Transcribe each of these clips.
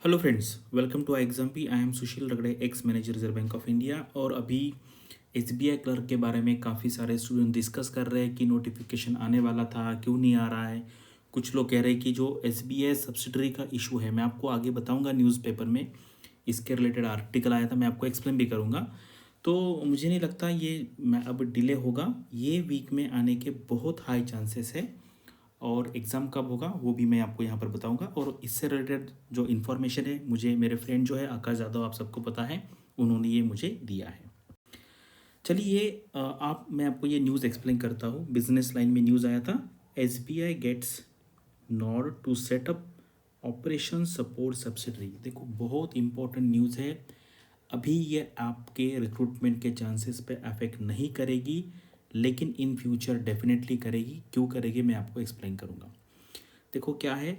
Hello friends, welcome to exam P. I am Sushil Ragade, ex manager Reserve Bank of India. और अभी SBI clerk के बारे में काफ़ी सारे स्टूडेंट डिस्कस कर रहे हैं कि नोटिफिकेशन आने वाला था, क्यों नहीं आ रहा है। कुछ लोग कह रहे हैं कि जो एसबीआई सब्सिडरी का इशू है, मैं आपको आगे बताऊंगा न्यूज़पेपर में इसके रिलेटेड आर्टिकल आया था, मैं आपको एक्सप्लेन भी करूंगा। तो मुझे नहीं लगता ये मैं अब डिले होगा, ये वीक में आने के बहुत हाई चांसेस है। और एग्ज़ाम कब होगा वो भी मैं आपको यहाँ पर बताऊंगा। और इससे रिलेटेड जो इन्फॉर्मेशन है, मुझे मेरे फ्रेंड जो है आकाश यादव, आप सबको पता है, उन्होंने ये मुझे दिया है। चलिए ये आप मैं आपको ये न्यूज़ एक्सप्लेन करता हूँ। बिजनेस लाइन में न्यूज़ आया था, SBI gets nod to set up operation support subsidiary. देखो बहुत इंपॉर्टेंट न्यूज़ है। अभी ये आपके रिक्रूटमेंट के चांसेस पे अफेक्ट नहीं करेगी, लेकिन इन फ्यूचर डेफिनेटली करेगी। क्यों करेगी मैं आपको एक्सप्लेन करूँगा। देखो क्या है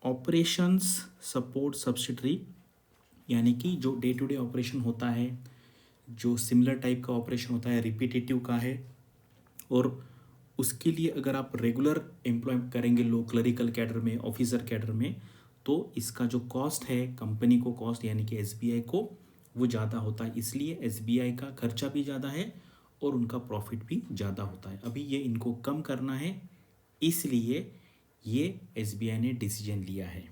ऑपरेशंस सपोर्ट सब्सिडरी, यानी कि जो डे टू डे ऑपरेशन होता है, जो सिमिलर टाइप का ऑपरेशन होता है, रिपीटेटिव का है, और उसके लिए अगर आप रेगुलर एम्प्लॉय करेंगे लोग क्लरिकल कैडर में, ऑफिसर कैडर में, तो इसका जो कॉस्ट है कंपनी को, कॉस्ट यानी कि एसबीआई को, वो ज़्यादा होता है। इसलिए एसबीआई का खर्चा भी ज़्यादा है और उनका प्रॉफिट भी ज़्यादा होता है। अभी ये इनको कम करना है, इसलिए ये एसबीआई ने डिसीजन लिया है।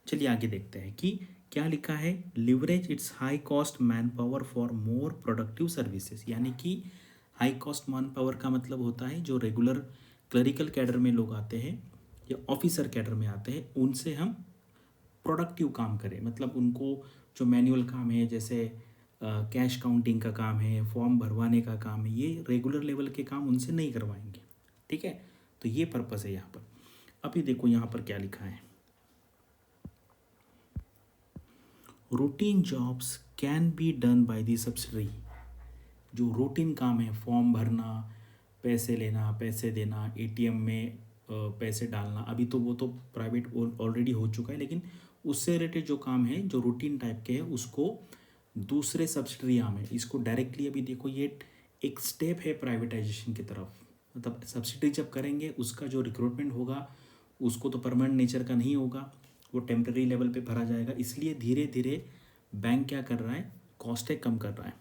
चलिए आगे देखते हैं कि क्या लिखा है। Leverage it's high cost man power for more productive services, यानी कि हाई कॉस्ट मैन पावर का मतलब होता है जो रेगुलर क्लरिकल कैडर में लोग आते हैं या ऑफिसर कैडर में आते हैं, उनसे हम प्रोडक्टिव काम करें। मतलब उनको जो मैनुअल काम है, जैसे कैश काउंटिंग का काम है, फॉर्म भरवाने का काम है, ये रेगुलर लेवल के काम उनसे नहीं करवाएंगे। ठीक है, तो ये पर्पस है यहाँ पर। अभी देखो यहाँ पर क्या लिखा है, routine jobs can be done by the subsidiary. जो रूटीन काम है, फॉर्म भरना, पैसे लेना, पैसे देना, एटीएम में पैसे डालना, अभी तो वो तो प्राइवेट ऑलरेडी हो चुका है, लेकिन उससे रिलेटेड जो काम है जो रूटीन टाइप के है, उसको दूसरे सब्सिडरी आम है। इसको डायरेक्टली अभी देखो ये एक स्टेप है प्राइवेटाइजेशन की तरफ। मतलब सब्सिडी जब करेंगे उसका जो रिक्रूटमेंट होगा उसको तो परमानेंट नेचर का नहीं होगा, वो टेम्प्रेरी लेवल पे भरा जाएगा। इसलिए धीरे धीरे बैंक क्या कर रहा है, कॉस्टें कम कर रहा है।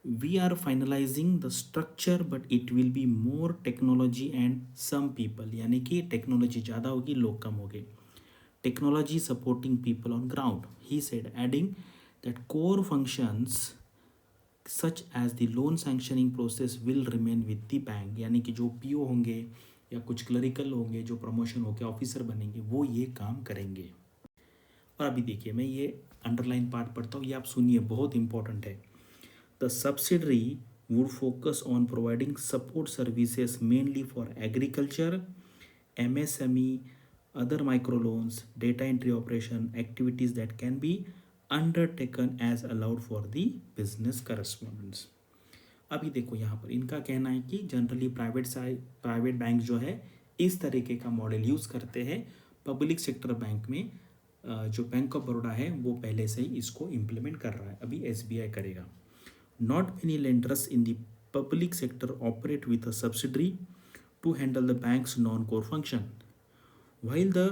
We are finalising the structure but it will be more technology and some people, यानी कि टेक्नोलॉजी ज़्यादा होगी, लोग कम होंगे। Technology supporting people on ground, he said, adding that core functions such as the loan sanctioning process will remain with the bank, यानी कि जो पीओ होंगे या कुछ क्लरिकल होंगे जो प्रमोशन होकर ऑफिसर बनेंगे, वो ये काम करेंगे। और अभी देखिए मैं ये अंडरलाइन पार्ट पढ़ता हूँ, ये आप सुनिए, बहुत इंपॉर्टेंट है। The subsidiary would focus on providing support services mainly for agriculture, MSME, other microloans, data entry operation, activities that can be undertaken as allowed for the business correspondence। अभी देखो यहाँ पर इनका कहना है कि जनरली प्राइवेट बैंक जो है इस तरीके का मॉडल यूज़ करते हैं। पब्लिक सेक्टर बैंक में जो बैंक ऑफ बड़ौदा है वो पहले से ही इसको इम्प्लीमेंट कर रहा है, अभी एसबीआई करेगा। Not many lenders in the public sector operate with a subsidiary to handle the bank's non-core function. While the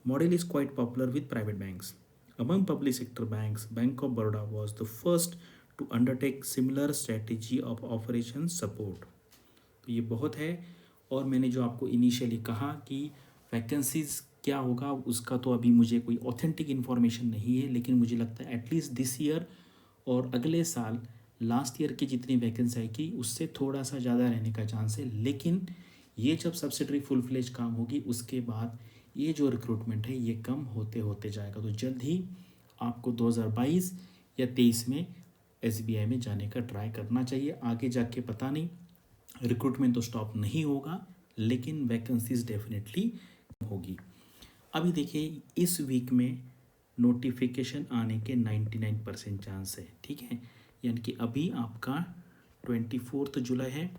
model is quite popular with private banks, among public sector banks, Bank of Baroda was the first to undertake similar strategy of operation support. तो ये बहुत है। और मैंने जो आपको initially कहा कि वैकेंसीज क्या होगा उसका तो अभी मुझे कोई ऑथेंटिक इन्फॉर्मेशन नहीं है, लेकिन मुझे लगता है एटलीस्ट दिस ईयर और अगले साल लास्ट ईयर की जितनी वैकेंसी आएगी उससे थोड़ा सा ज़्यादा रहने का चांस है। लेकिन ये जब सब्सिडरी फुल फ्लेज काम होगी उसके बाद ये जो रिक्रूटमेंट है ये कम होते होते जाएगा। तो जल्द ही आपको 2022 या 23 में एसबीआई में जाने का ट्राई करना चाहिए। आगे जाके पता नहीं, रिक्रूटमेंट तो स्टॉप नहीं होगा, लेकिन वैकेंसीज डेफिनेटली होगी। अभी देखिए इस वीक में नोटिफिकेशन आने के 99% चांस है। ठीक है, यानी कि अभी आपका 24 जुलाई है,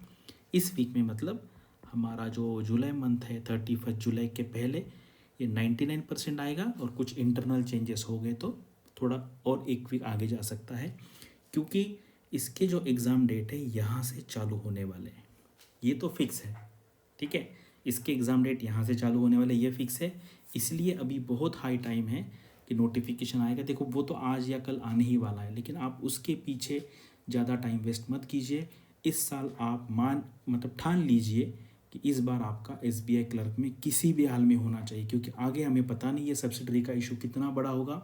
इस वीक में मतलब हमारा जो जुलाई मंथ है 31 जुलाई के पहले ये 99% आएगा। और कुछ इंटरनल चेंजेस हो गए तो थोड़ा और एक वीक आगे जा सकता है, क्योंकि इसके जो एग्ज़ाम डेट है यहाँ से चालू होने वाले हैं, ये तो फिक्स है। ठीक है, इसके एग्ज़ाम डेट यहाँ से चालू होने वाले ये फिक्स है। इसलिए अभी बहुत हाई टाइम है कि नोटिफिकेशन आएगा, देखो वो तो आज या कल आने ही वाला है, लेकिन आप उसके पीछे ज़्यादा टाइम वेस्ट मत कीजिए। इस साल आप ठान लीजिए कि इस बार आपका SBI क्लर्क में किसी भी हाल में होना चाहिए, क्योंकि आगे हमें पता नहीं है सब्सिडरी का इशू कितना बड़ा होगा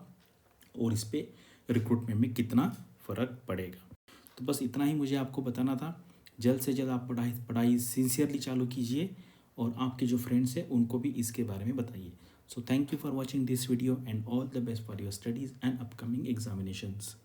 और इस पर रिक्रूटमेंट में कितना फ़र्क पड़ेगा। तो बस इतना ही मुझे आपको बताना था। जल्द से जल्द आप पढ़ाई सिंसियरली चालू कीजिए और आपके जो फ्रेंड्स हैं उनको भी इसके बारे में बताइए। So thank you for watching this video and all the best for your studies and upcoming examinations.